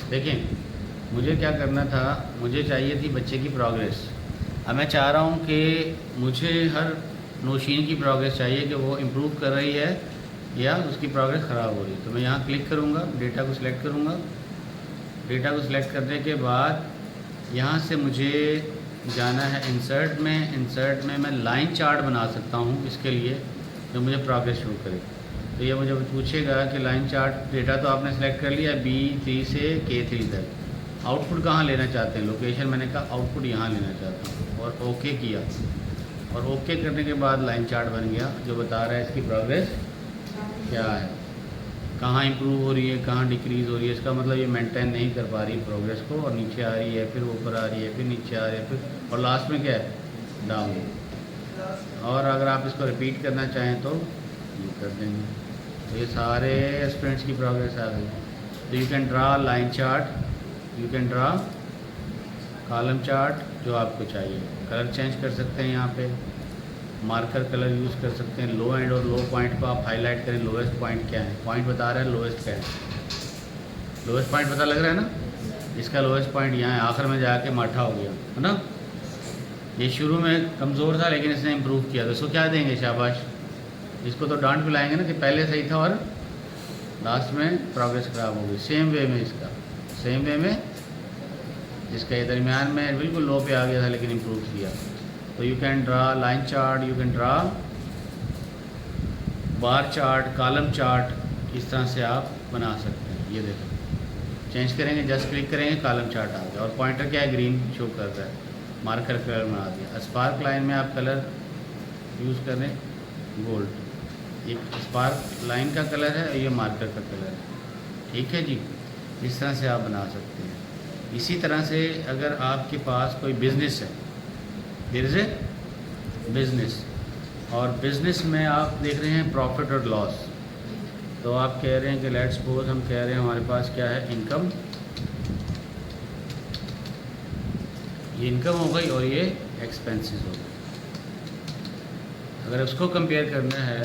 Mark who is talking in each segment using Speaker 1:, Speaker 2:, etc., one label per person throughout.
Speaker 1: देखें, मुझे क्या करना था, मुझे चाहिए थी बच्चे की प्रोग्रेस। अब मैं चाह रहा हूँ कि मुझे हर नौशीन की प्रोग्रेस चाहिए कि वो इम्प्रूव कर रही है या उसकी प्रोग्रेस ख़राब हो रही है। तो मैं यहाँ क्लिक करूँगा, डेटा को सिलेक्ट करूँगा। डेटा को सिलेक्ट करने के बाद यहाँ से मुझे जाना है इंसर्ट में। इंसर्ट में मैं लाइन चार्ट बना सकता हूँ इसके लिए जो मुझे प्रोग्रेस शो करे। तो ये मुझे पूछेगा कि लाइन चार्ट डेटा तो आपने सेलेक्ट कर लिया B3 से K3 तक। आउटपुट कहाँ लेना चाहते हैं, लोकेशन मैंने कहा आउटपुट यहाँ लेना चाहता हूँ और ओके किया। और ओके करने के बाद लाइन चार्ट बन गया जो बता रहा है इसकी प्रोग्रेस क्या है, कहाँ इंप्रूव हो रही है, कहाँ डिक्रीज़ हो रही है। इसका मतलब ये मेंटेन नहीं कर पा रही प्रोग्रेस को और नीचे आ रही है, फिर ऊपर आ रही है, फिर नीचे आ रही है, फिर और लास्ट में क्या है, डाउन। और अगर आप इसको रिपीट करना चाहें तो ये कर देंगे। तो ये सारे स्टूडेंट्स की प्रोग्रेस आ गई। तो you can draw line chart, you can draw column chart जो आपको चाहिए। कलर चेंज कर सकते हैं, यहाँ पे मार्कर कलर यूज़ कर सकते हैं। लो एंड और लो पॉइंट को आप हाईलाइट करें, लोएस्ट पॉइंट क्या है, पॉइंट बता रहा है लोएस्ट क्या है, लोएस्ट पॉइंट पता लग रहा है ना। इसका लोएस्ट पॉइंट यहाँ है, आखिर में जाके माठा हो गया है ना। ये शुरू में कमज़ोर था लेकिन इसने इम्प्रूव किया, तो इसको क्या देंगे, शाबाश। इसको तो डांट पिलाएंगे ना कि पहले सही था और लास्ट में प्रोग्रेस ख़राब हो गई। सेम वे में इसका, सेम वे में इसका ये दरमियान में बिल्कुल लो पे आ गया था लेकिन इम्प्रूव किया। तो you can draw line chart, you can draw bar chart, column chart, इस तरह से आप बना सकते हैं। ये देखो चेंज करेंगे, जस्ट क्लिक करेंगे, कॉलम चार्ट आ गया। और पॉइंटर क्या है, ग्रीन शो कर रहा है, मार्कर कलर में आ गया। स्पार्क लाइन में आप कलर यूज़ करें गोल्ड, एक स्पार्क लाइन का कलर है, ये मार्कर का कलर है। ठीक है जी, इस तरह से आप बना सकते हैं। इसी तरह से अगर आपके पास कोई बिज़नेस है, देयर इज़ ए बिज़नेस, और बिज़नेस में आप देख रहे हैं प्रॉफिट और लॉस। तो आप कह रहे हैं कि लेट्स सपोज हम कह रहे हैं हमारे पास क्या है, इनकम, ये इनकम हो गई और ये एक्सपेंसेस हो गए। अगर उसको कंपेयर करना है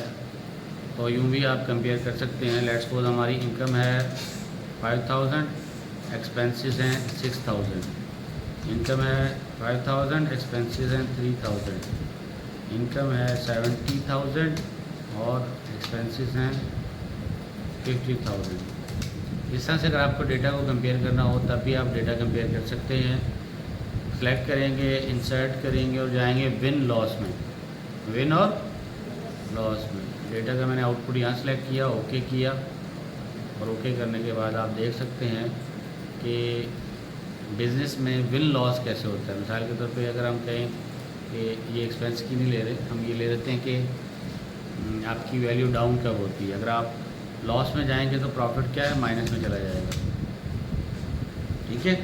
Speaker 1: तो यूँ भी आप कंपेयर कर सकते हैं। लेट्स सपोज हमारी इनकम है 5000, एक्सपेंसेस हैं 6000। इनकम है 5000, एक्सपेंसेस हैं 3000। इनकम है 70,000 और एक्सपेंसेस हैं 50,000। इस तरह से अगर आपको डेटा को कंपेयर करना हो तब भी आप डेटा कंपेयर कर सकते हैं। सेलेक्ट करेंगे, इंसर्ट करेंगे और जाएंगे विन लॉस में, विन और लॉस में। डेटा का मैंने आउटपुट यहाँ सेलेक्ट किया, ओके किया। और ओके करने के बाद आप देख सकते हैं कि बिज़नेस में विन लॉस कैसे होता है। मिसाल के तौर पे अगर हम कहें कि ये एक्सपेंस की नहीं ले रहे, हम ये ले लेते हैं कि आपकी वैल्यू डाउन कब होती है। अगर आप लॉस में जाएंगे तो प्रॉफिट क्या है, माइनस में चला जाएगा। ठीक है,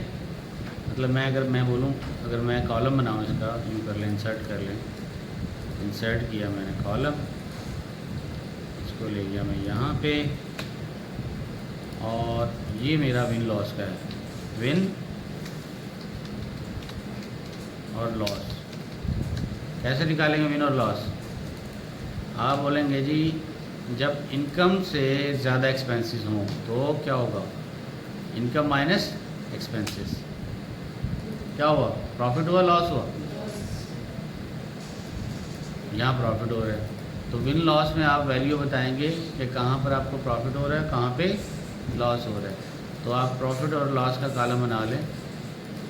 Speaker 1: मतलब अगर मैं बोलूँ, अगर मैं कॉलम बनाऊँ इसका, यूँ कर लें, इंसर्ट कर लें, इंसर्ट किया मैंने कॉलम, इसको ले गया मैं यहाँ पे, और ये मेरा विन लॉस का है, विन और लॉस। कैसे निकालेंगे विन और लॉस? आप बोलेंगे जी जब इनकम से ज़्यादा एक्सपेंसेस हों तो क्या होगा, इनकम माइनस एक्सपेंसेस, क्या हुआ, प्रॉफिट हुआ, लॉस हुआ। यहाँ प्रॉफिट हो रहा है तो विन लॉस में आप वैल्यू बताएंगे कि कहाँ पर आपको प्रॉफिट हो रहा है, कहाँ पे लॉस हो रहा है। तो आप प्रॉफिट और लॉस का कॉलम बना लें।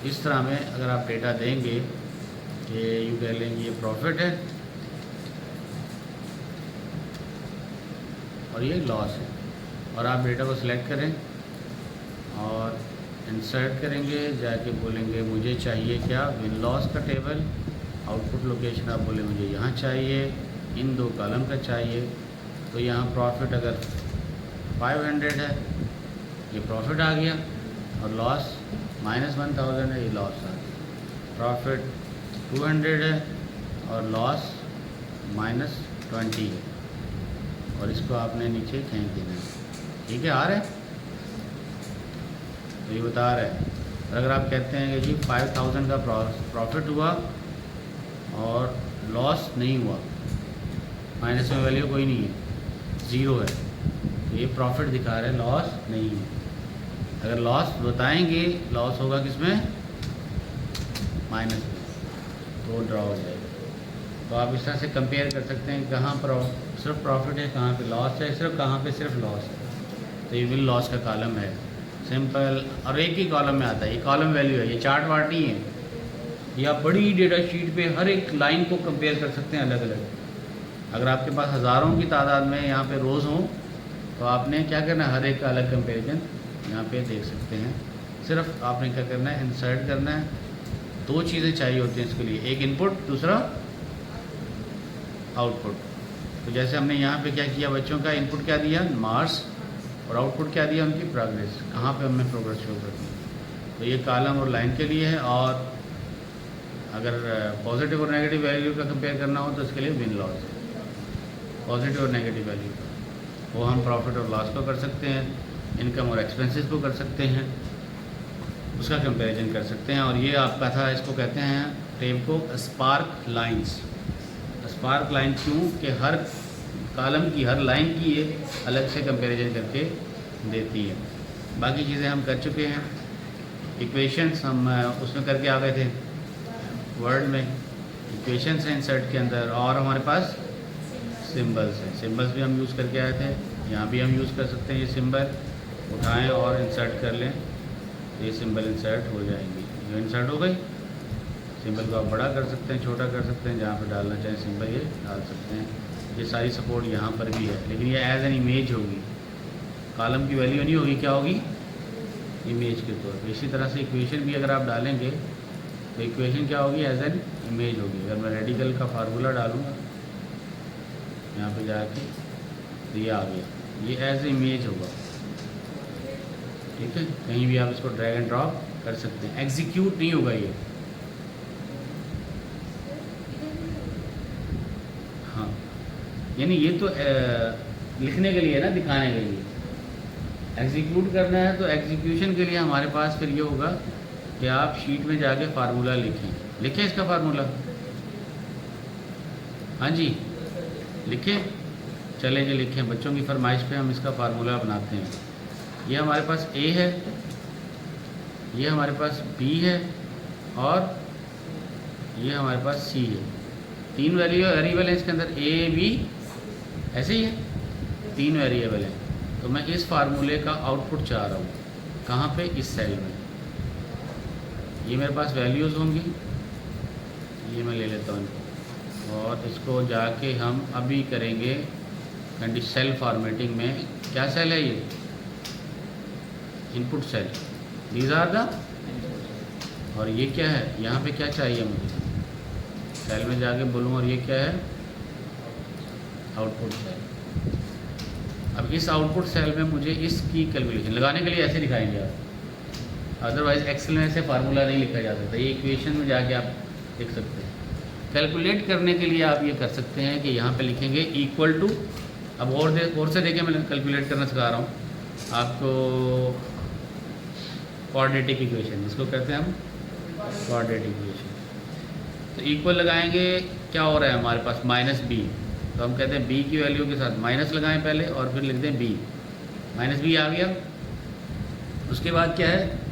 Speaker 1: इस तरह में अगर आप डेटा देंगे कि यूँ कह लेंगे ये प्रॉफिट है और ये लॉस है, और आप डेटा को सिलेक्ट करें और इंसर्ट करेंगे, जाके बोलेंगे मुझे चाहिए क्या, विन लॉस का टेबल। आउटपुट लोकेशन आप बोले मुझे यहाँ चाहिए, इन दो कॉलम का चाहिए। तो यहाँ प्रॉफिट अगर 500 है, ये प्रॉफिट आ गया, और लॉस -1000 है, ये लॉस आ गया। प्रॉफिट 200 है और लॉस -20 है, और इसको आपने नीचे खींच देना है। ठीक है, आ रहा है, तो ये बता रहा है। और अगर आप कहते हैं कि जी 5000 का प्रॉफिट हुआ और लॉस नहीं हुआ, माइनस में वैल्यू कोई नहीं है, ज़ीरो है, तो ये प्रॉफिट दिखा रहा है, लॉस नहीं है। अगर लॉस बताएंगे, लॉस होगा किसमें, माइनस में, तो ड्रॉ हो जाएगा। तो आप इस तरह से कंपेयर कर सकते हैं कहाँ पर सिर्फ प्रॉफिट है, कहाँ पे लॉस है, सिर्फ कहाँ पे सिर्फ लॉस है। तो ये विल लॉस का कॉलम है, सिंपल, और एक ही कॉलम में आता है, ये कॉलम वैल्यू है, ये चार्ट वार्ट नहीं है। या बड़ी डेटा शीट पे हर एक लाइन को कंपेयर कर सकते हैं अलग अलग। अगर आपके पास हज़ारों की तादाद में यहाँ पे रोज़ हों, तो आपने क्या करना है, हर एक का अलग कंपेरिजन यहाँ पे देख सकते हैं। सिर्फ आपने क्या करना है, इंसर्ट करना है। दो चीज़ें चाहिए होती हैं इसके लिए, एक इनपुट, दूसरा आउटपुट। तो जैसे हमने यहाँ पे क्या किया, बच्चों का इनपुट क्या दिया, मार्क्स, और आउटपुट क्या दिया, उनकी प्रोग्रेस, कहाँ पे हमें प्रोग्रेस शो करनी है। तो ये कॉलम और लाइन के लिए है। और अगर पॉजिटिव और नेगेटिव वैल्यू का कंपेयर करना हो तो इसके लिए विन लॉस है, पॉजिटिव और नेगेटिव वैल्यू का। वो हम प्रॉफिट और लॉस को कर सकते हैं, इनकम और एक्सपेंसेस को कर सकते हैं, उसका कंपैरिजन कर सकते हैं। और ये आपका था, इसको कहते हैं टेब को स्पार्क लाइंस। स्पार्क लाइन क्यों, कि हर कॉलम की, हर लाइन की ये अलग से कंपैरिजन करके देती है। बाकी चीज़ें हम कर चुके हैं। इक्वेशंस हम उसमें करके आ गए थे, वर्ड में इक्वेशंस हैं इंसर्ट के अंदर, और हमारे पास सिंबल्स हैं, सिंबल्स भी हम यूज़ करके आए थे। यहाँ भी हम यूज़ कर सकते हैं, ये सिंबल उठाएं और इंसर्ट कर लें, ये सिंबल इंसर्ट हो जाएंगी। ये इंसर्ट हो गई, सिंबल को आप बड़ा कर सकते हैं, छोटा कर सकते हैं, जहाँ पे डालना चाहें सिंबल ये डाल सकते हैं। ये सारी सपोर्ट यहाँ पर भी है, लेकिन ये एज एन इमेज होगी, कॉलम की वैल्यू नहीं होगी, क्या होगी, इमेज के तौर पर। इसी तरह से इक्वेशन भी अगर आप डालेंगे तो इक्वेशन क्या होगी, एज एन इमेज होगी। अगर मैं रेडिकल का फार्मूला डालूँगा यहाँ पे जाके, तो ये आ गया, ये एज ए इमेज होगा। ठीक है, कहीं भी आप इसको ड्रैग एंड ड्रॉप कर सकते हैं, एग्जीक्यूट नहीं होगा ये। हाँ, यानी ये तो लिखने के लिए है ना, दिखाने के लिए। एग्जीक्यूट करना है तो एग्जीक्यूशन के लिए हमारे पास फिर ये होगा कि आप शीट में जाके फार्मूला लिखें इसका फार्मूला। हाँ जी, लिखें, चले जी लिखें, बच्चों की फरमाइश पे हम इसका फार्मूला बनाते हैं। ये हमारे पास ए है, ये हमारे पास बी है, और ये हमारे पास सी है। तीन वेरिएबल है इसके अंदर, ए बी, ऐसे ही है, तीन वेरिएबल है। तो मैं इस फार्मूले का आउटपुट चाह रहा हूँ, कहाँ पे, इस सेल में। ये मेरे पास वैल्यूज़ होंगी, ये मैं ले लेता हूँ इनको, और इसको जाके हम अभी करेंगे सेल फॉर्मेटिंग में। क्या सेल है ये, input cell, these are the, और ये क्या है, यहाँ पे क्या चाहिए मुझे, सेल में जाके बोलूँ, और ये क्या है, आउटपुट सेल। अब इस आउटपुट सेल में मुझे इसकी कैलकुलेशन लगाने के लिए ऐसे दिखाएंगे आप, अदरवाइज एक्सेल में ऐसे फार्मूला नहीं लिखा जा सकता। ये इक्वेशन में जाके आप लिख सकते हैं। कैलकुलेट करने के लिए आप ये कर सकते हैं कि यहाँ पे लिखेंगे इक्वल टू, अब और से देखिए, मैं कैलकुलेट करना सिखा रहा हूँ आपको, क्वाड्रेटिक इक्वेशन इसको कहते हैं हम, क्वाड्रेटिक इक्वेशन। तो इक्वल लगाएंगे, क्या हो रहा है हमारे पास, माइनस बी, तो हम कहते हैं बी की वैल्यू के साथ माइनस लगाएं पहले, और फिर लिख दें बी, माइनस बी आ गया। उसके बाद क्या है,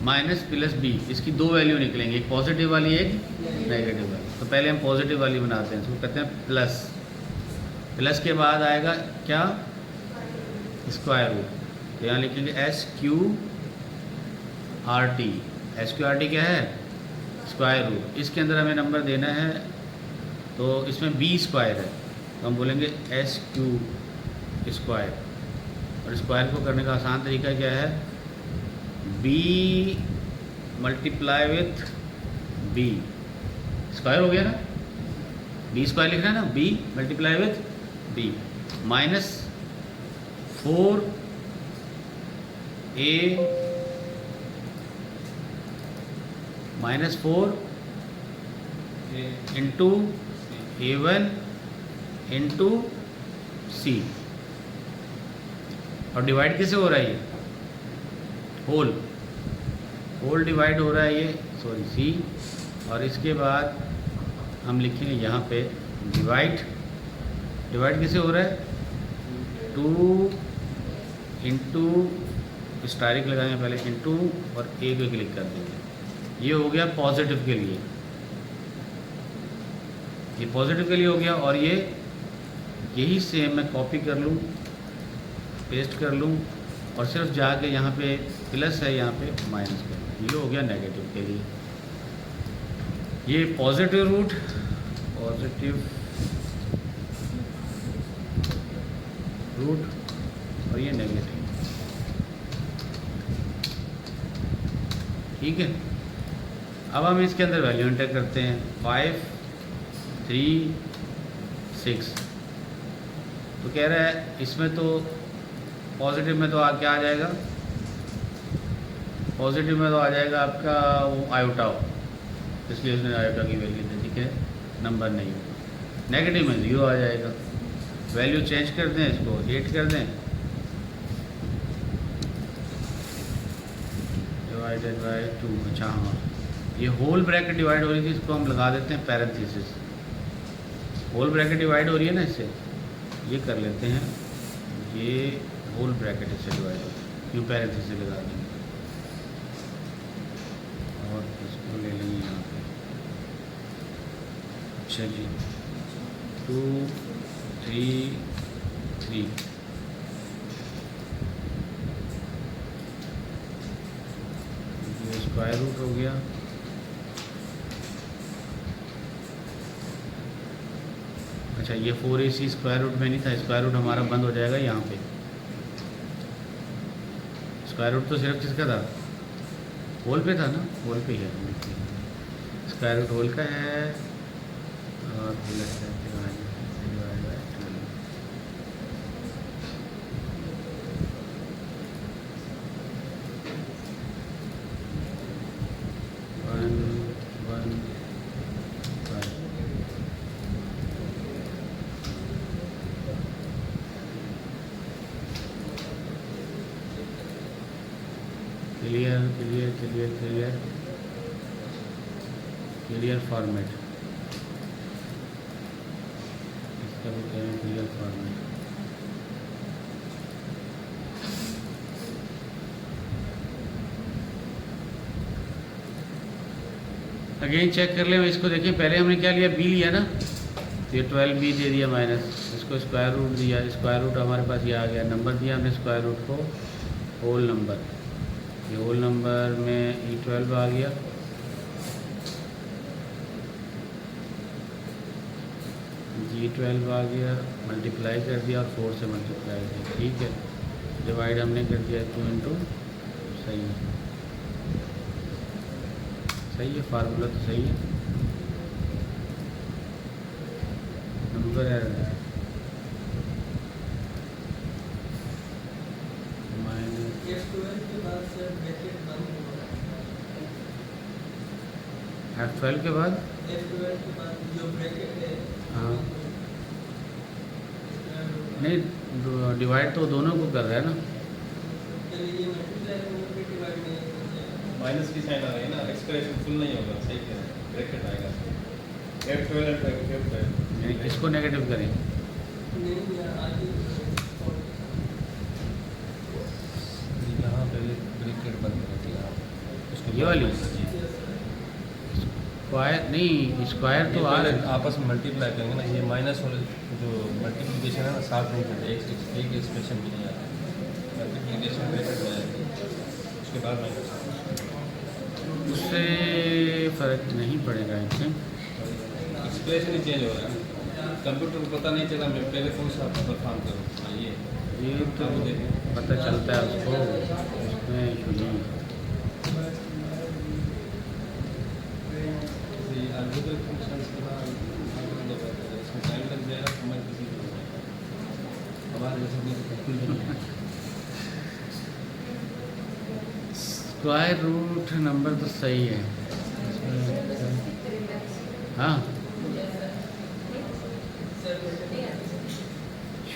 Speaker 1: माइनस प्लस बी, इसकी दो वैल्यू निकलेंगी, एक पॉजिटिव वाली, एक नेगेटिव वाली। तो पहले हम पॉजिटिव वाली बनाते हैं, इसको कहते हैं प्लस। प्लस के बाद आएगा क्या, स्क्वायर रूट, तो यहाँ लिखेंगे S Q R T. S Q R T क्या है, स्क्वायर रूट। इसके अंदर हमें नंबर देना है, तो इसमें बी स्क्वायर है, तो हम बोलेंगे एस क्यू स्क्वायर। और स्क्वायर को करने का आसान तरीका क्या है, B multiply with B, square हो गया ना, बी स्क्वायर लिखना है ना, B multiply with B, minus 4 A minus 4 into A1 into C. और डिवाइड कैसे हो रहा है, ये होल डिवाइड हो रहा है ये, सॉरी सी। और इसके बाद हम लिखेंगे यहाँ पे डिवाइड कैसे हो रहा है, 2 इंटू स्टारिक लगाएंगे पहले इनटू और ए को क्लिक कर देंगे। ये हो गया पॉजिटिव के लिए, ये पॉजिटिव के लिए हो गया। और ये यही सेम मैं कॉपी कर लूँ, पेस्ट कर लूँ और सिर्फ जाके यहाँ पे प्लस है, यहाँ पे माइनस कर लूँ। ये हो गया नेगेटिव के लिए। ये पॉजिटिव रूट, पॉजिटिव रूट और ये नेगेटिव, ठीक है। अब हम इसके अंदर वैल्यू एंटर करते हैं 5 3 6। तो कह रहा है इसमें तो पॉजिटिव में तो क्या आ जाएगा, पॉजिटिव में तो आ जाएगा आपका वो आयोटा, इसलिए उसने आयोटा की वैल्यू दे दी है, नंबर नहीं। नेगेटिव में 0 आ जाएगा। वैल्यू चेंज कर दें, इसको 8 कर दें, डिवाइडेड बाय 2। अच्छा हाँ, ये होल ब्रैकेट डिवाइड हो रही थी, इसको हम लगा देते हैं पैरेंथेसिस। होल ब्रैकेट डिवाइड हो रही है ना इससे, ये कर लेते हैं, ये होल ब्रैकेट इससे डिवाइड हो रही है, क्यों पैरेंथेसिस लगा देंगे और इसको ले लेंगे यहाँ पे। अच्छा जी, 2 3 3 ये स्क्वायर रूट हो गया। अच्छा, ये 4ac स्क्वायर रूट में नहीं था, स्क्वायर रूट हमारा बंद हो जाएगा यहाँ पे। स्क्वायर रूट तो सिर्फ किसका था, होल पे था ना, होल पे ही है। स्क्वायर रूट होल का है और clear clear clear clear clear format, इसका भी कह रहे हैं क्लियर फॉर्मेट। अगेन चेक कर ले इसको, देखिए पहले हमने क्या लिया, बी लिया ना, तो ये 12b दे दिया माइनस, इसको स्क्वायर रूट दिया, स्क्वायर रूट हमारे पास ये आ गया, नंबर दिया हमने स्क्वायर रूट को होल नंबर, ये होल नंबर में E12 आ गया। G12 आ गया, मल्टीप्लाई कर दिया और 4 से मल्टीप्लाई किया, ठीक है। डिवाइड हमने कर दिया 2 इंटू, सही है, सही है, फार्मूला तो सही है, नंबर है F12 के बाद
Speaker 2: जो ब्रैकेट है,
Speaker 1: हाँ नहीं, डिवाइड तो दोनों को कर रहा है ना,
Speaker 2: माइनस की साइन आ रही है ना, एक्सप्रेशन फुल नहीं होगा, सही कह रहे हैं, ब्रैकेट आएगा F12 और F12।
Speaker 1: इसको नेगेटिव करें,
Speaker 2: यहाँ पहले ब्रैकेट बंद कर दिया,
Speaker 1: ये वाली स्क्वायर नहीं, स्क्वायर तो आ
Speaker 2: आपस में मल्टीप्लाई करेंगे ना, ये माइनस और जो मल्टीप्लिकेशन है ना, साथ नहीं करते, एक एक्सप्रेशन भी नहीं आता, मल्टीप्लिकेशन ब्रैकेट में आएगी, उसके बाद माइनस,
Speaker 1: उससे फ़र्क नहीं पड़ेगा इससे,
Speaker 2: एक्सप्रेशन ही चेंज हो रहा है। कंप्यूटर को पता नहीं चला मैं पहले कौन सा परफॉर्म करूँ,
Speaker 1: ये तो पता चलता है उसको, उसमें इशू नहीं।
Speaker 2: इसमें टाइम लग जाएगा, समय किसी को हमारे जैसे
Speaker 1: स्क्वायर रूट नंबर तो सही है, हाँ।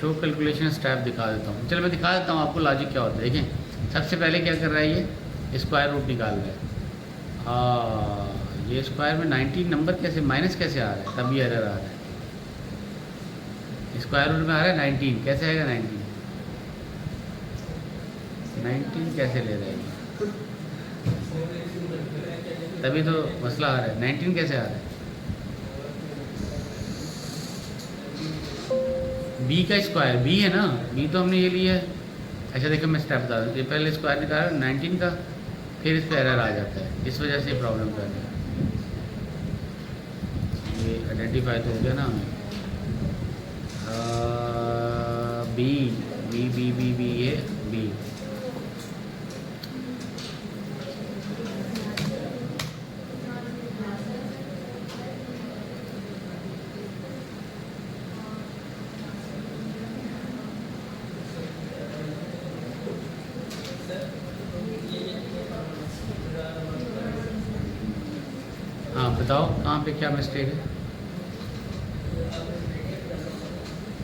Speaker 1: शो कैलकुलेशन स्टेप दिखा देता हूँ, चलो मैं दिखा देता हूँ आपको लॉजिक क्या होता है। देखें सबसे पहले क्या कर रहा है, ये स्क्वायर रूट निकाल रहा है, हाँ ये स्क्वायर में 19 नंबर कैसे माइनस कैसे आ रहा है, तभी एरर आ रहा है। स्क्वायर रूट में आ रहा है 19, कैसे आएगा 19, 19 कैसे ले रहे हैं? तभी तो मसला आ रहा है। 19 कैसे आ रहा है? बी का स्क्वायर बी है ना, बी तो हमने ये लिया है। अच्छा देखो मैं स्टेप बता दूँ, ये पहले स्क्वायर निकाला 19 का, फिर इस पर एरर आ जाता है, इस वजह से प्रॉब्लम कर रहा है। ये आइडेंटिफाई तो हो गया ना हमें। B B B B B ये बी। हाँ बताओ कहाँ पे क्या मिस्टेक है?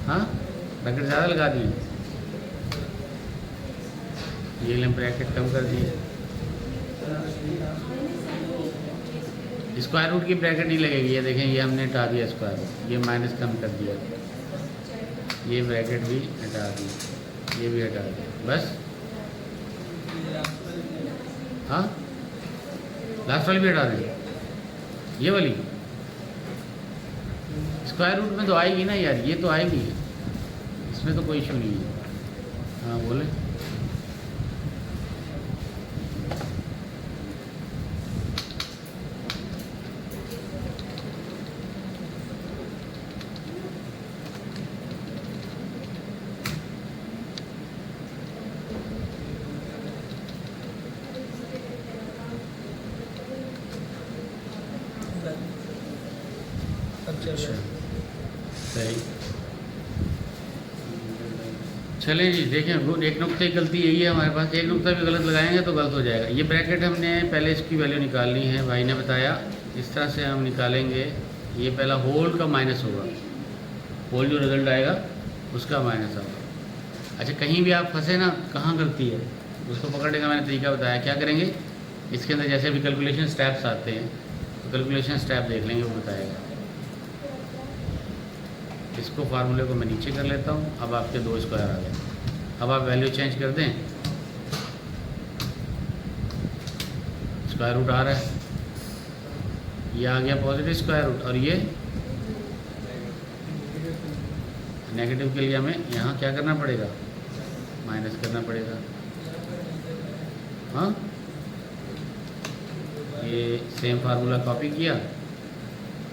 Speaker 1: हाँ ब्रैकेट ज़्यादा लगा दिए, ये लें ब्रैकेट कम कर दिए। स्क्वायर रूट की ब्रैकेट नहीं लगेगी, ये देखें ये हमने हटा दिया स्क्वायर रूट, ये माइनस कम कर दिया, ये ब्रैकेट भी हटा दी, ये भी हटा दिया, बस। हाँ लास्ट वाली भी हटा दें, ये वाली स्क्वायर रूट में तो आएगी ना यार, ये तो आएगी, इसमें तो कोई इशू नहीं है। हाँ बोले। अच्छा सही, चले जी देखें। वो एक नुक्ते की गलती यही है हमारे पास, एक नुक्ता भी गलत लगाएंगे तो गलत हो जाएगा। ये ब्रैकेट हमने पहले इसकी वैल्यू निकालनी है, भाई ने बताया इस तरह से हम निकालेंगे। ये पहला होल का माइनस होगा, होल जो रिजल्ट आएगा उसका माइनस होगा। अच्छा कहीं भी आप फंसे ना, कहाँ गलती है उसको पकड़ने का मैंने तरीका बताया। क्या करेंगे, इसके अंदर जैसे भी कैलकुलेशन स्टेप्स आते हैं तो कैलकुलेशन स्टेप देख लेंगे, वो बताएगा। इसको फार्मूले को मैं नीचे कर लेता हूँ। अब आपके 2 स्क्वायर आ गए। अब आप वैल्यू चेंज कर दें, स्क्वायर रूट आ रहा है, ये आ गया पॉजिटिव स्क्वायर रूट, और ये नेगेटिव के लिए हमें यहाँ क्या करना पड़ेगा, माइनस करना पड़ेगा। हाँ ये सेम फार्मूला कॉपी किया,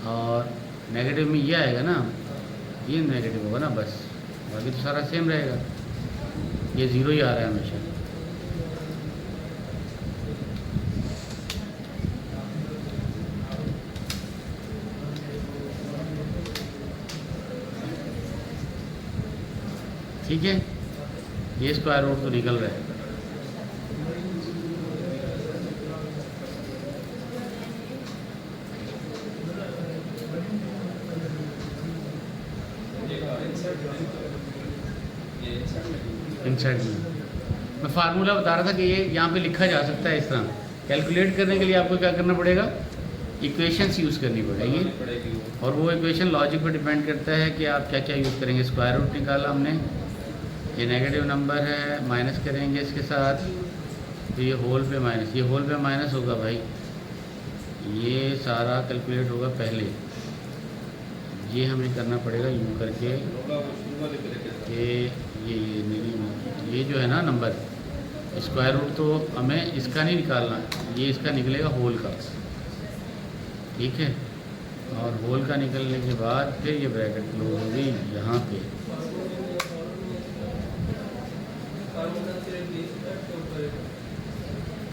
Speaker 1: और नेगेटिव में ये आएगा ना, ये नेगेटिव होगा ना, बस बाकी तो सारा सेम रहेगा। ये 0 ही आ रहा है हमेशा। ठीक है, ये स्क्वायर रूट तो निकल रहा है। इनसाइड में मैं फार्मूला बता रहा था कि ये यहाँ पे लिखा जा सकता है इस तरह। कैलकुलेट करने के लिए आपको क्या करना पड़ेगा, इक्वेशंस यूज़ करनी पड़ेगी, और वो इक्वेशन लॉजिक पर डिपेंड करता है कि आप क्या क्या यूज़ करेंगे। स्क्वायर रूट निकाला हमने, ये नेगेटिव नंबर है, माइनस करेंगे इसके साथ, तो ये होल पे माइनस, ये होल पे माइनस होगा भाई, ये सारा कैलकुलेट होगा पहले। ये हमें करना पड़ेगा यूँ करके कि ये जो है ना नंबर, स्क्वायर रूट तो हमें इसका नहीं निकालना, ये इसका निकलेगा होल का, ठीक है। और होल का निकलने के बाद फिर ये ब्रैकेट क्लोज होगी यहाँ पे।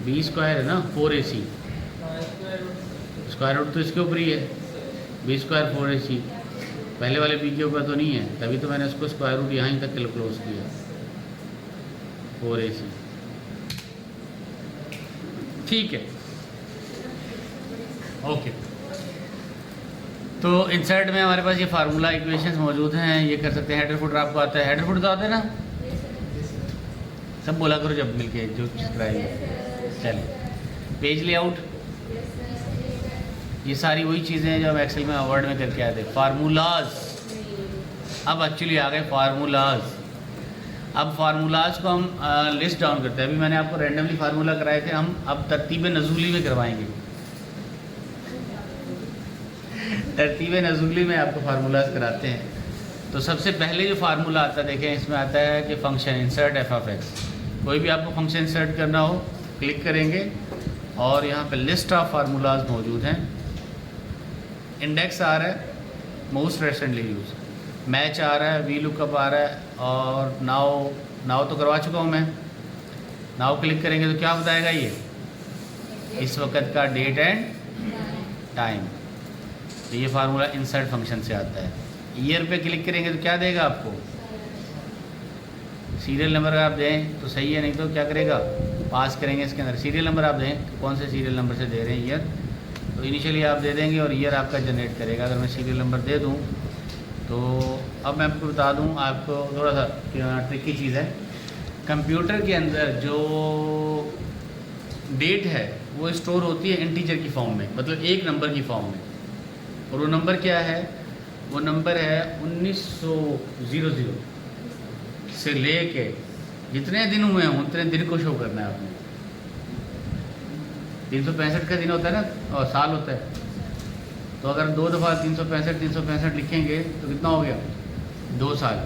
Speaker 1: बी स्क्वायर है ना 4ac, स्क्वायर रूट तो इसके ऊपर ही है, बी स्क्वायर 4ac, पहले वाले बी के ऊपर तो नहीं है, तभी तो मैंने उसको स्क्वायर रूट यहाँ ही तक क्लोज किया 4ac। ठीक है, ओके। तो इनसाइड में हमारे पास ये फार्मूला इक्वेशंस मौजूद हैं, ये कर सकते हैं। हेडर फुटर आपको आता है, हेडर फुटर तो आता है ना, सब बोला करो जब मिलके जो चीज़ कराएंगे। चलिए पेज लेआउट, ये सारी वही चीज़ें हैं जो हम एक्सेल में वर्ड में करके आए थे। फार्मूलाज, अब एक्चुअली आ गए फार्मूलाज। अब फार्मूलाज को हम लिस्ट डाउन करते हैं। अभी मैंने आपको रैंडमली फार्मूला कराए थे, हम अब तरतीब नज़ूली में करवाएंगे। तरतीब नज़ूली में आपको फार्मूलाज कराते हैं। तो सबसे पहले जो फार्मूला आता है, देखें इसमें आता है कि function insert F of x. कोई भी आपको फंक्शन इंसर्ट करना हो क्लिक करेंगे और यहाँ पे लिस्ट ऑफ फार्मूलाज मौजूद हैं। इंडेक्स आ रहा है, मोस्ट रिसेंटली यूज, मैच आ रहा है, वी लुकअप आ रहा है, और नाउ तो करवा चुका हूँ मैं। नाउ क्लिक करेंगे तो क्या बताएगा ये, इस वक्त का डेट एंड टाइम। तो ये फार्मूला इंसर्ट फंक्शन से आता है। ईयर पे क्लिक करेंगे तो क्या देगा आपको, सीरियल नंबर अगर आप दें तो सही है, नहीं तो क्या करेगा, पास करेंगे इसके अंदर। सीरियल नंबर आप दें, कौन से सीरियल नंबर से दे रहे हैं ईयर, तो इनिशियली आप दे देंगे और ईयर आपका जनरेट करेगा। अगर मैं सीरियल नंबर दे दूं तो अब मैं आपको बता दूं, आपको थोड़ा सा ट्रिकी चीज़ है। कंप्यूटर के अंदर जो डेट है वो स्टोर होती है इंटीजर की फॉर्म में, मतलब एक नंबर की फॉर्म में, और वो नंबर क्या है, वो नंबर है 1900 से ले के जितने दिन हुए हैं उतने दिन को शो करना है आपने। 365 का दिन होता है ना, और साल होता है, तो अगर 2 दफ़ा 365 लिखेंगे तो कितना हो गया, 2 साल।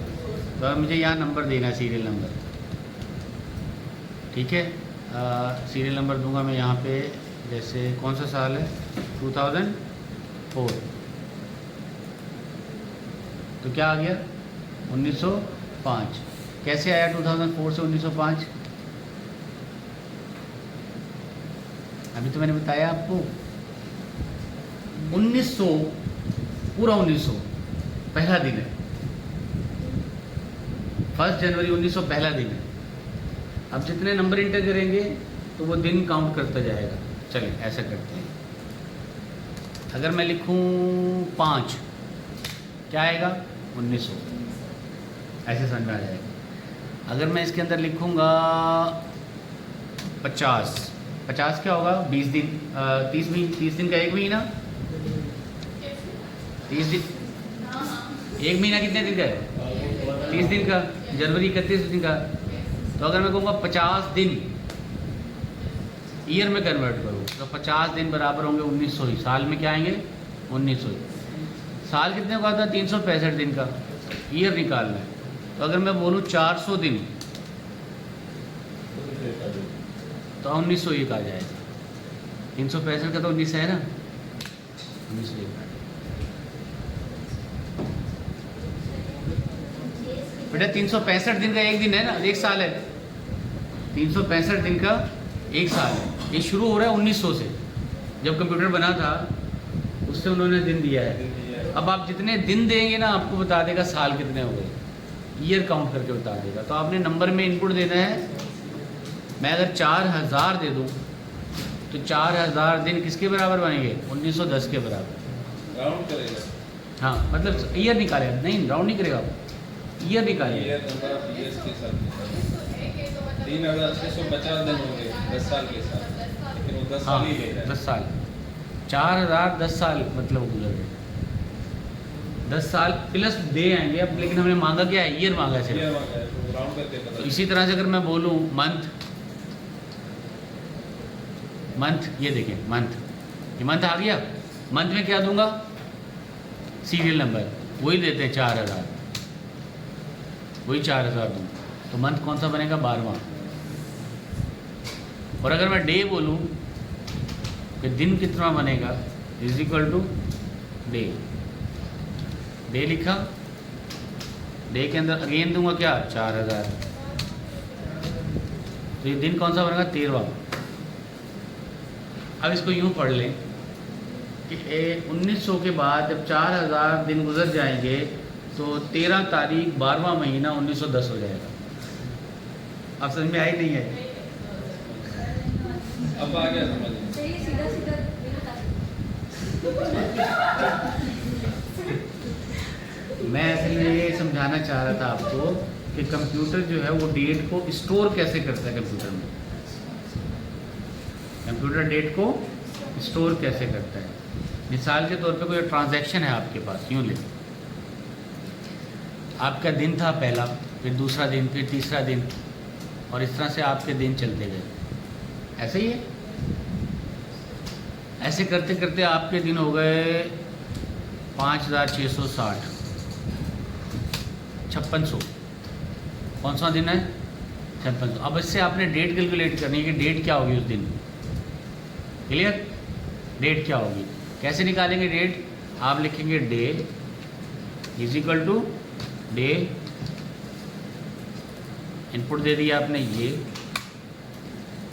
Speaker 1: तो अब मुझे यहाँ नंबर देना है, सीरियल नंबर, ठीक है। सीरियल नंबर दूंगा मैं यहाँ पे, जैसे कौन सा साल है, 2004, तो क्या आ गया 1905। कैसे आया 2004 से 1905, अभी तो मैंने बताया आपको 1900, पूरा 1900 पहला दिन है, 1 जनवरी 1900 पहला दिन है। अब जितने नंबर इंटर करेंगे तो वो दिन काउंट करता जाएगा। चलिए ऐसा करते हैं, अगर मैं लिखूं 5, क्या आएगा 1900, ऐसे समझ में आ जाएगा। अगर मैं इसके अंदर लिखूंगा 50 क्या होगा, 20 दिन, 30 दिन का एक महीना, 30 दिन, एक महीना कितने दिन का है, 30 दिन का, जनवरी 31 दिन का। तो अगर मैं कहूँगा 50 दिन ईयर में कन्वर्ट करूँ तो 50 दिन बराबर होंगे 1900 ही। साल में क्या आएंगे 1900 ही। साल कितने का आता है, 365 दिन का, ईयर निकालना है। तो अगर मैं बोलूँ 400 दिन तो 1901 आ जाएगा। 365 का तो 19 है ना, 1901 बेटा। 365 दिन का एक दिन है ना, एक साल है। 365 दिन का एक साल है। ये शुरू हो रहा है 1900 से, जब कंप्यूटर बना था उससे उन्होंने दिन दिया है। अब आप जितने दिन देंगे ना, आपको बता देगा साल कितने हो गए, ईयर काउंट करके बता देगा। तो आपने नंबर में इनपुट देना है। मैं अगर 4000 दे दूँ तो 4000 दिन किसके बराबर बनेंगे, 1910 के बराबर।
Speaker 2: राउंड करेगा,
Speaker 1: हाँ मतलब ईयर निकालेगा, नहीं राउंड नहीं करेगा, ईयर निकालेगा।
Speaker 2: ईयर नंबर ऑफ ईयर्स के साथ 3650 दिन होंगे 10 साल के साथ, लेकिन वो 10 साल ही ले रहा है।
Speaker 1: 10 साल, 4000 10 साल मतलब गुजर गए। 10 साल प्लस डे आएंगे अब, लेकिन हमने मांगा क्या है, ईयर मांगा है सिर्फ।
Speaker 2: ईयर मांगा है, तो राउंड करके पता
Speaker 1: तो इसी तरह से अगर मैं बोलूँ मंथ, ये देखें मंथ, ये मंथ आ गया। मंथ में क्या दूंगा, सीरियल नंबर, वही देते हैं 4000, वही 4000 दूँ तो मंथ कौन सा बनेगा, 12वां। और अगर मैं डे बोलूँ कि दिन कितना बनेगा, is equal to day, day लिखा, डे के अंदर अगेन दूंगा क्या, 4000, तो ये दिन कौन सा बनेगा, 13वां। अब इसको यूँ पढ़ लें कि 1900 के बाद जब 4000 दिन गुजर जाएंगे तो 13 तारीख 12वां महीना 1910 हो जाएगा। आप समझ में आई नहीं है,
Speaker 2: अब आ गया समझ में।
Speaker 1: मैं असल में ये समझाना चाह रहा था आपको कि कंप्यूटर जो है वो डेट को स्टोर कैसे करता है। कंप्यूटर डेट को स्टोर कैसे करता है। मिसाल के तौर पे कोई ट्रांजैक्शन है आपके पास, यूँ ले, आपका दिन था पहला, फिर दूसरा दिन, फिर तीसरा दिन, और इस तरह से आपके दिन चलते गए। ऐसे ही है। ऐसे करते करते आपके दिन हो गए 5660, 5600। कौन सा दिन है? 5600। अब इससे आपने डेट कैलकुलेट करनी है कि डेट क्या होगी उस दिन। क्लियर? डेट क्या होगी, कैसे निकालेंगे डेट? आप लिखेंगे day is equal to day, input दे दिया आपने ये,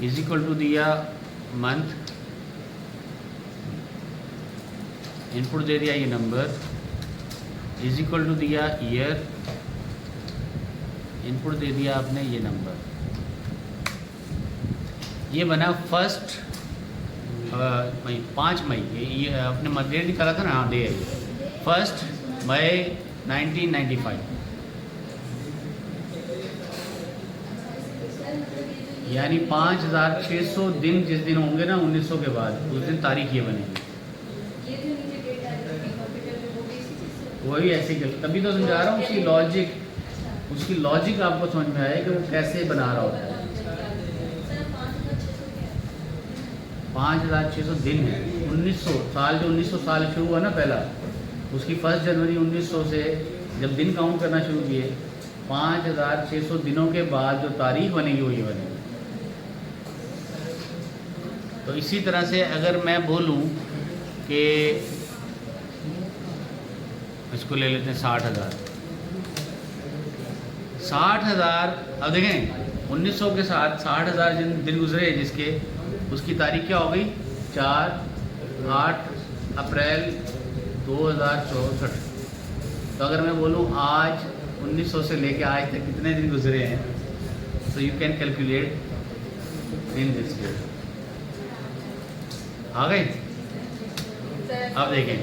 Speaker 1: इज इक्वल टू दिया मंथ, इनपुट दे दिया ये नंबर, इज इक्वल टू दिया ईयर, इनपुट दे दिया आपने ये नंबर। ये बना 1 मई, 5 मई। ये अपने डेट निकाला था ना, हाँ डे है 1 मई 1995। यानी 5600 दिन जिस दिन होंगे ना 1900 के बाद, उस दिन तारीख ये बनेगी। वही ऐसे ही तभी तो समझा रहा हूँ, उसकी लॉजिक आपको समझ में आए कि वो कैसे बना रहा होता है। 5600 दिन है। 1900 साल, जो 1900 साल शुरू हुआ ना पहला, उसकी 1 जनवरी 1900 से जब दिन काउंट करना शुरू किए, 5600 दिनों के बाद जो तारीख बनेगी वो ये बनेगी। तो इसी तरह से अगर मैं बोलूं कि इसको ले लेते हैं 60,000। 60,000, अब देखें 1900 के साथ 60,000 दिन गुजरे जिसके, उसकी तारीख क्या हो गई? 8 अप्रैल 2064। तो अगर मैं बोलूं आज 1900 से लेके आज तक कितने दिन गुजरे हैं, तो you can calculate in this way. आ गए? अब देखें,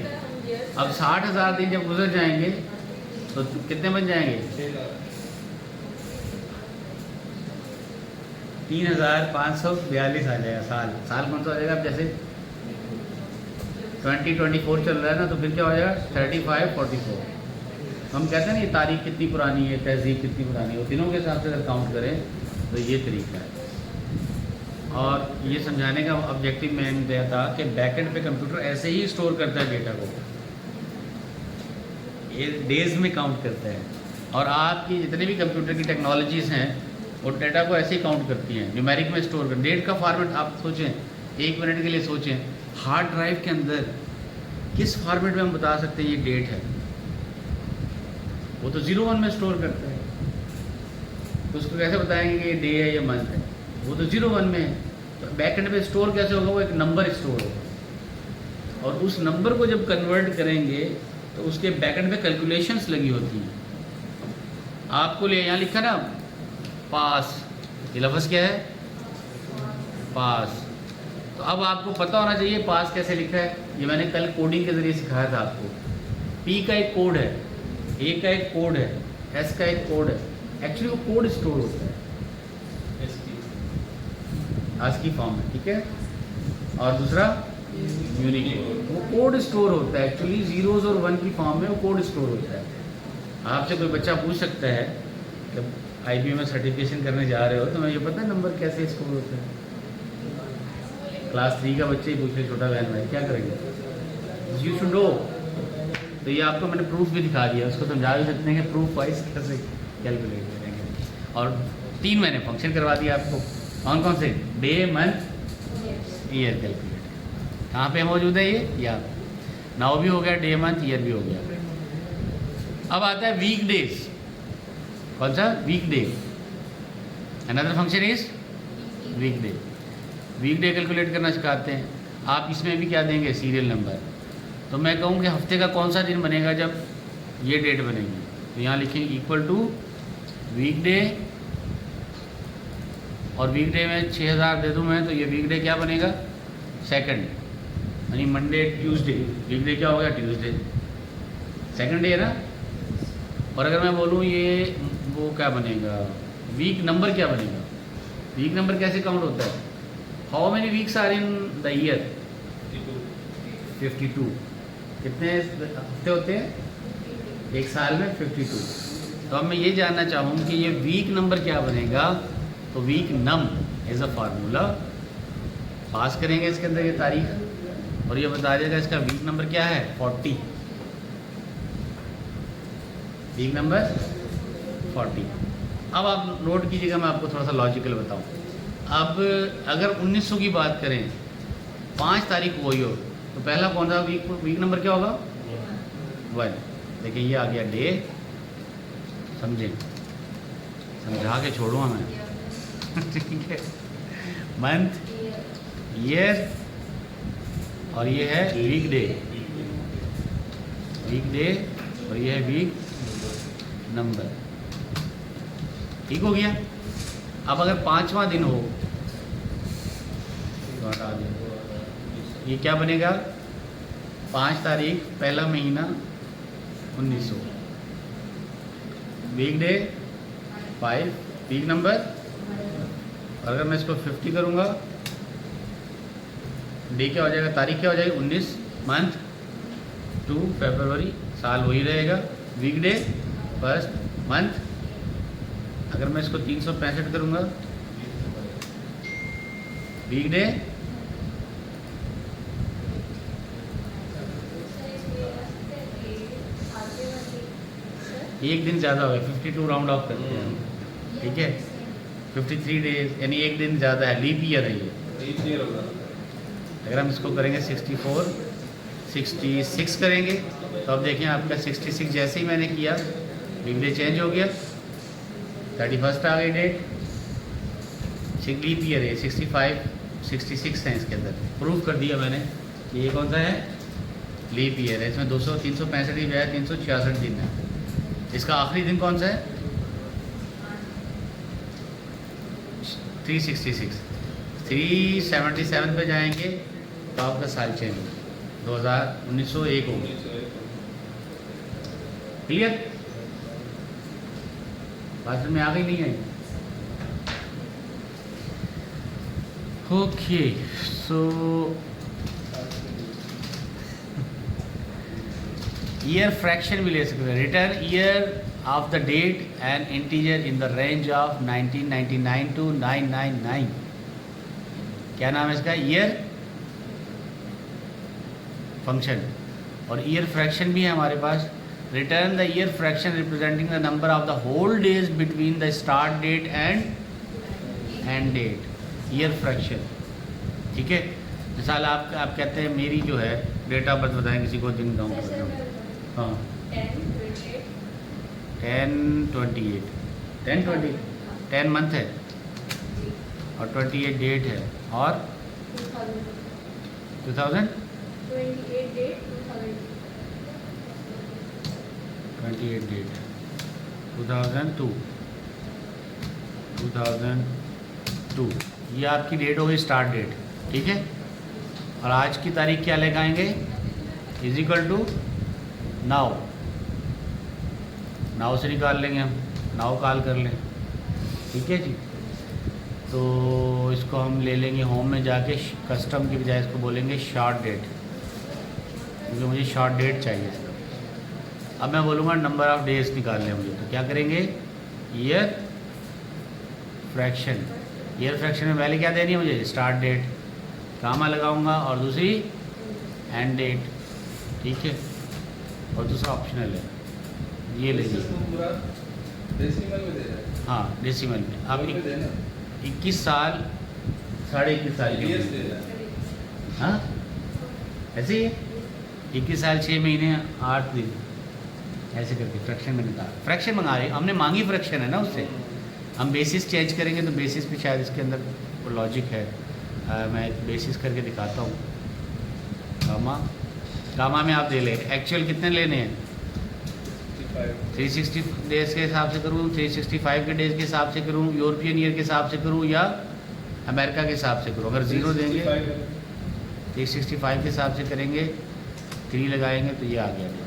Speaker 1: अब 60,000 दिन जब गुजर जाएंगे तो कितने बन जाएंगे? 3542 आ जाएगा साल। साल कौन सा हो जाएगा? अब जैसे 2024 चल रहा है ना, तो फिर क्या हो जाएगा? 3544। हम कहते हैं ना ये तारीख कितनी पुरानी है, तहजीब कितनी पुरानी है, वो दिनों के हिसाब से अगर काउंट करें तो ये तरीका है। और ये समझाने का ऑब्जेक्टिव मैंने दिया था कि बैकएंड पे कंप्यूटर ऐसे ही स्टोर करता है डेटा को, ये डेज में काउंट करता है। और आपकी जितने भी कंप्यूटर की टेक्नोलॉजीज़ हैं वो डेटा को ऐसे ही काउंट करती हैं, न्यूमेरिक में स्टोर कर। डेट का फॉर्मेट आप सोचें, 1 मिनट के लिए सोचें, हार्ड ड्राइव के अंदर किस फॉर्मेट में हम बता सकते हैं ये डेट है? वो तो 01 में स्टोर करता है, तो उसको कैसे बताएंगे कि ये डे है या मंथ है? वो तो 01 में है। तो बैकएंड पे स्टोर कैसे होगा? वो एक नंबर स्टोर होगा, और उस नंबर को जब कन्वर्ट करेंगे तो उसके बैकएंड पे कैलकुलेशंस लगी होती हैं। आपको ले यहाँ लिखा ना पास, ये लफ्ज़ क्या है? पास। तो अब आपको पता होना चाहिए पास कैसे लिखा है। ये मैंने कल कोडिंग के ज़रिए सिखाया था आपको। पी का एक कोड है, ए का एक कोड है, एस का एक कोड है। एक्चुअली वो कोड स्टोर होता है ASCII फॉर्म में, ठीक है। और दूसरा यूनिकोड, वो कोड स्टोर होता है एक्चुअली, 0s और 1 की फॉर्म में वो कोड स्टोर होता है। आपसे कोई बच्चा पूछ सकता है कि IBM में सर्टिफिकेशन करने जा रहे हो तो मैं ये पता है नंबर कैसे स्टोर होता है? क्लास 3 का बच्चा ही पूछ ले, छोटा बहन भाई क्या करेंगे? You should know. तो ये आपको मैंने प्रूफ भी दिखा दिया, उसको समझा भी सकते हैं कि प्रूफ वाइज कैसे कैलकुलेट करेंगे। और 3 मैंने फंक्शन करवा दिया आपको। कौन कौन से? Day, month, year calculate. कहाँ पे मौजूद है ये? या नाउ भी हो गया, डे, मंथ, ईयर भी हो गया। अब आता है वीक डेज। कौन सा? Weekday. Another function is weekday. Weekday calculate करना सिखाते हैं। आप इसमें भी क्या देंगे? Serial number. तो मैं कहूँ कि हफ्ते का कौन सा दिन बनेगा जब ये डेट बनेगी, तो यहाँ लिखेंगे इक्वल टू वीक डे, और वीक डे में 6000 दे दूँ मैं, तो ये वीक डे क्या बनेगा? सेकंड, यानी मंडे, ट्यूसडे। वीक डे क्या हो गया? ट्यूसडे, सेकंड डे है ना। और अगर मैं बोलूँ ये वो क्या बनेगा? वीक नंबर क्या बनेगा? वीक नंबर कैसे काउंट होता है? How many weeks are in the year? 52। कितने हफ्ते होते हैं एक साल में? 52। तो अब मैं ये जानना चाहूँ कि ये वीक नंबर क्या बनेगा। तो week num as a formula pass करेंगे इसके अंदर ये तारीख और ये बता देगा इसका वीक नंबर क्या है 40। Week number 40। अब आप नोट कीजिएगा, मैं आपको थोड़ा सा लॉजिकल बताऊँ। अब अगर 1900 की बात करें 5 तारीख वही हो तो पहला कौन सा वीक नंबर क्या होगा 1। देखिए ये आ गया डे, समझे, समझा के छोड़ूँ मैं ठीक है। मंथ, ईयर और ये है वीक डे, वीक डे और ये है वीक नंबर। ठीक हो गया। अब अगर 5वां दिन हो तो हटा दें, ये क्या बनेगा 5 तारीख पहला महीना 1900, वीक डे 5, वीक नंबर। और अगर मैं इसको 50 करूँगा डे क्या हो जाएगा, तारीख क्या हो जाएगी 19, मंथ 2 फरवरी, साल वही रहेगा, वीक डे 1 मंथ। अगर मैं इसको 365 करूँगा वीक डे एक दिन ज़्यादा होगा, 52 राउंड ऑफ करते हैं, ठीक है। 53 डेज यानी एक दिन ज़्यादा है, लीप ईयर है ये। अगर हम इसको करेंगे 64 66 करेंगे तो अब देखें आपका 66 जैसे ही मैंने किया वीक डे चेंज हो गया, 31 आ गई डेट, लीप ईयर है 65 66 है इसके अंदर, प्रूफ कर दिया मैंने कि ये कौन सा है लीप ईयर है। इसमें 200 365 ही है, 366 दिन है। इसका आखिरी दिन कौन सा है 366, 377 पे जाएंगे तो आपका साल चेंज हो 1901 हो गया। क्लियर, बात में आ गई नहीं आई। ओके सो ईयर फ्रैक्शन भी ले सकते हैं। Return year of the date and integer in the range of 1999 to 999। क्या नाम है इसका, ईयर फंक्शन। और ईयर फ्रैक्शन भी है हमारे पास। Return the year fraction representing the number of the whole days between the start date and end date, year fraction. ठीक है, मिसाल आप कहते हैं मेरी जो है डेट ऑफ बर्थ बताएं, किसी को दिन काउंट करता हूँ। हाँ 10 मंथ है और 28 डेट है और 2000 28 डेट 2002 ये आपकी डेट होगी स्टार्ट डेट। ठीक है, और आज की तारीख क्या लगाएंगे is equal to now, now से निकाल लेंगे हम, नाउ कॉल कर लें। ठीक है जी, तो इसको हम ले लेंगे होम में जाके, कस्टम की बजाय इसको बोलेंगे शॉर्ट डेट, क्योंकि मुझे शॉर्ट डेट चाहिए इसका। अब मैं बोलूँगा नंबर ऑफ़ डेज निकाल लें मुझे, तो क्या करेंगे ईयर फ्रैक्शन। ईयर फ्रैक्शन में पहले क्या देनी है मुझे स्टार्ट डेट, कामा लगाऊंगा और दूसरी एंड डेट। ठीक है, और दूसरा ऑप्शनल है, ये लीजिए। हाँ डेसिमल में आप 21 साल 21.5 साल के, हाँ ऐसे ही है 21 साल 6 महीने 8 दिन ऐसे करके फ्रैक्शन में निकाल, फ्रैक्शन मंगा रहे हमने, मांगी फ्रैक्शन है ना, उससे हम बेसिस चेंज करेंगे तो बेसिस पे शायद इसके अंदर वो लॉजिक है। मैं बेसिस करके दिखाता हूँ। गामा में आप दे लें एक्चुअल कितने लेने हैं 360 डेज के हिसाब से करूँ, 365 के डेज के हिसाब से करूँ, यूरोपियन ईयर के हिसाब से करूँ या अमेरिका के हिसाब से करूँ। अगर ज़ीरो देंगे 365 के हिसाब से करेंगे, 3 लगाएंगे तो ये आ गया डेज।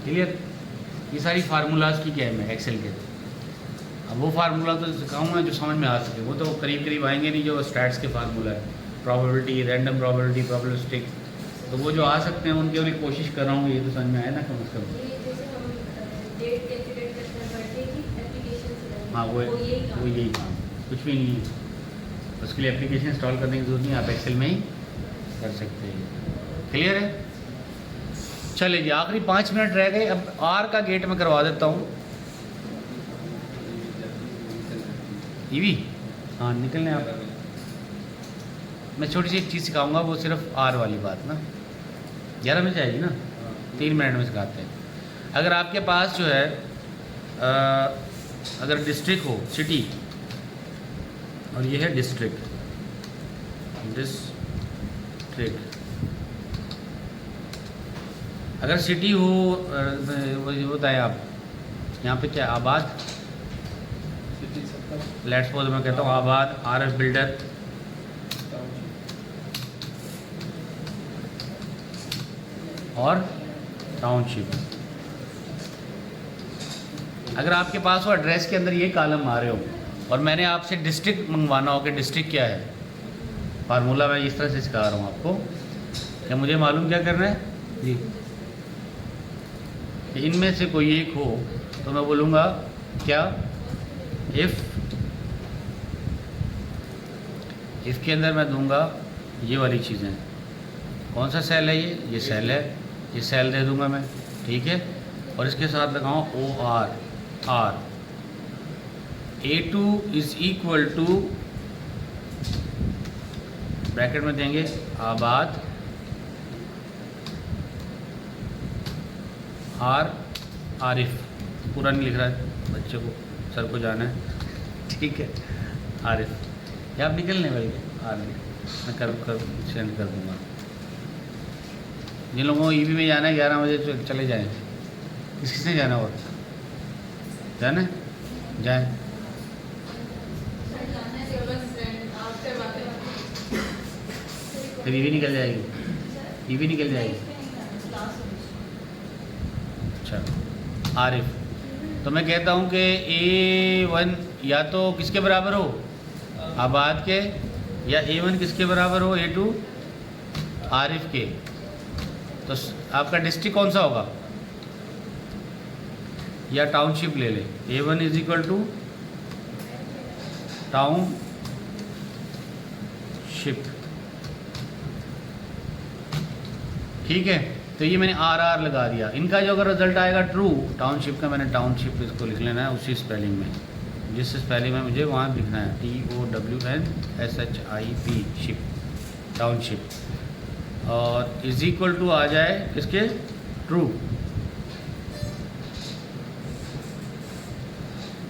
Speaker 1: क्लियर, ये सारी फार्मूलाज की क्या है मैं एक्सेल के। अब वो फार्मूला तो सिखाऊंगा जो समझ में आ सके, वो तो करीब करीब आएंगे नहीं जो स्टैट्स के फार्मूला है, प्रोबेबिलिटी, रैंडम प्रोबेबिलिटी, प्रोबेबिलिस्टिक, तो वो जो आ सकते हैं उनके लिए कोशिश कर रहा हूँ, ये तो समझ में आया ना कम से कम।
Speaker 3: ये जैसे हम डेट कैलकुलेट करते हैं बर्थडे की एप्लीकेशन से,
Speaker 1: हाँ वो यही काम, कुछ भी नहीं है। उसके लिए एप्लीकेशन इंस्टॉल करने की जरूरत नहीं, आप एक्सेल में ही कर सकते हैं। क्लियर है? चलिए जी, आखिरी 5 मिनट रह गए। अब आर का गेट में करवा देता हूँ। ईवी हाँ निकलने आप, मैं छोटी सी एक चीज़ सिखाऊंगा, वो सिर्फ आर वाली बात ना 11 में जाएगी ना, 3 मिनट में सिखाते हैं। अगर आपके पास जो है अगर डिस्ट्रिक्ट हो, सिटी, और ये है डिस्ट्रिक्ट, अगर सिटी हो, वो बताएं आप यहाँ पे क्या आबाद, लेट्स सपोज मैं कहता हूँ आबाद, आरएफ बिल्डर, और टाउनशिप। अगर आपके पास वो एड्रेस के अंदर ये कॉलम आ रहे हो और मैंने आपसे डिस्ट्रिक्ट मंगवाना हो कि डिस्ट्रिक्ट क्या है, फार्मूला मैं इस तरह से सिखा रहा हूँ आपको, क्या मुझे मालूम क्या करना है जी, कि इनमें से कोई एक हो तो मैं बोलूँगा क्या, इफ़ इसके अंदर मैं दूंगा ये वाली चीज़ें। कौन सा सेल है ये सेल है, ये सेल दे दूंगा मैं, ठीक है। और इसके साथ लगाऊँ OR, R, A2 is equal to, bracket में देंगे आबाद, आरिफ, पूरा नहीं लिख रहा है, बच्चे को सर को जाना है, ठीक है, आरिफ, या आप निकलने वाले आरिफ, मैं कर सेंड कर दूंगा। जिन लोगों को ईवी में जाना है 11 बजे चले जाएं। किसने जाना और जाना है? जाएं। फिर ईवी निकल जाएगी, ईवी निकल जाएगी। अच्छा आरिफ, तो मैं कहता हूँ कि A1 या तो किसके बराबर हो, आबाद के, या A1 किसके बराबर हो, A2 आरिफ के। तो आपका डिस्ट्रिक्ट कौन सा होगा, या टाउनशिप ले ले, A1 is equal to township, ठीक है। तो ये मैंने RR लगा दिया। इनका जो अगर रिजल्ट आएगा ट्रू, टाउनशिप का, मैंने टाउनशिप इसको लिख लेना है उसी स्पेलिंग में, जिस स्पेलिंग में मुझे वहाँ लिखना है, TOWNSHIP, शिप, टाउनशिप, और इज इक्वल टू आ जाए किसके, ट्रू।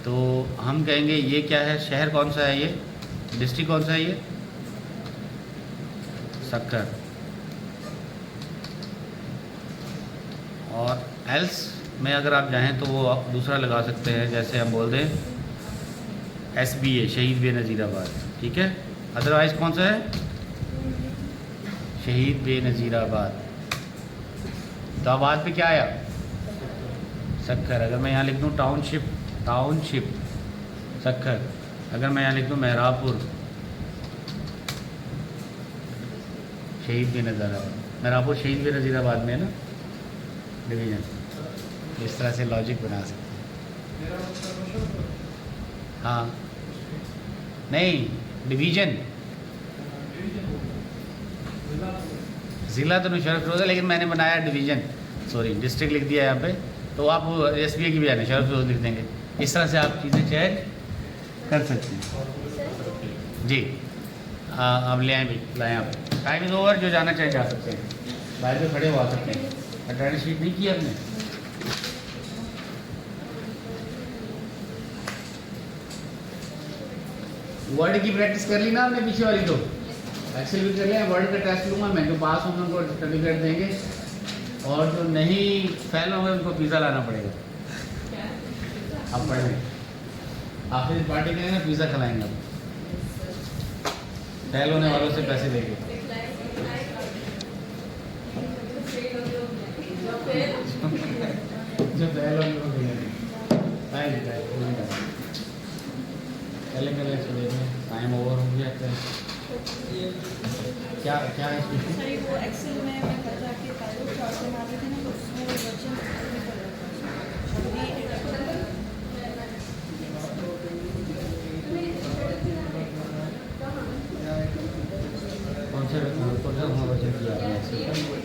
Speaker 1: तो हम कहेंगे ये क्या है, शहर कौन सा है, ये डिस्ट्रिक्ट कौन सा है, ये सक्कर। और एल्स में अगर आप चाहें तो वो आप दूसरा लगा सकते हैं, जैसे हम बोल दें SBA, शहीद बेनज़ीराबाद, ठीक है। अदरवाइज़ कौन सा है, शहीद बेनज़ीराबाद। तो आबाद पे क्या आया, सक्कर। अगर मैं यहाँ लिख दूँ टाउनशिप सक्कर, अगर मैं यहाँ लिख दूँ मेहरापुर, शहीद बेनज़ीराबाद, मेहरापुर शहीद बेनज़ीराबाद में है ना डिवीज़न, इस तरह से लॉजिक बना सकते हैं। हाँ नहीं, डिवीज़न, ज़िला तो नुशरफ फिरोज़ है, लेकिन मैंने बनाया डिवीज़न, सॉरी डिस्ट्रिक्ट लिख दिया यहाँ पे। तो आप SBA की भी आने शरफ फिरोज़ लिख देंगे। इस तरह से आप चीज़ें चेक कर सकते हैं जी। आप ले आए भी, लाएँ आप, टाइम इज़ ओवर, जो जाना चाहे जा सकते हैं, बाहर पे खड़े हो आ सकते हैं। अटेंडेंस शीट नहीं की आपने, वर्ड की प्रैक्टिस कर ली ना आपने पीछे वाली, तो एक्सेल भी कर लिया, वर्ड का टेस्ट लूँगा मैं, जो पास होंगे उनको सर्टिफिकेट देंगे, और जो नहीं फेल होंगे उनको पिज़्ज़ा लाना पड़ेगा। आप पढ़ लें, आखिर पार्टी करेंगे ना, पिज़्ज़ा खिलाएंगे आप, फेल होने वालों से पैसे लेंगे। जो फेल होंगे वो पहले चले, टाइम ओवर हो गया। क्या क्या है इसमें?
Speaker 4: सर वो एक्सेल में मैं घर जाके पहले चार्ट बना रही थी ना, तो उसमें वो वर्जन नहीं कर रहा था।
Speaker 1: कौन से वर्जन किया आपने?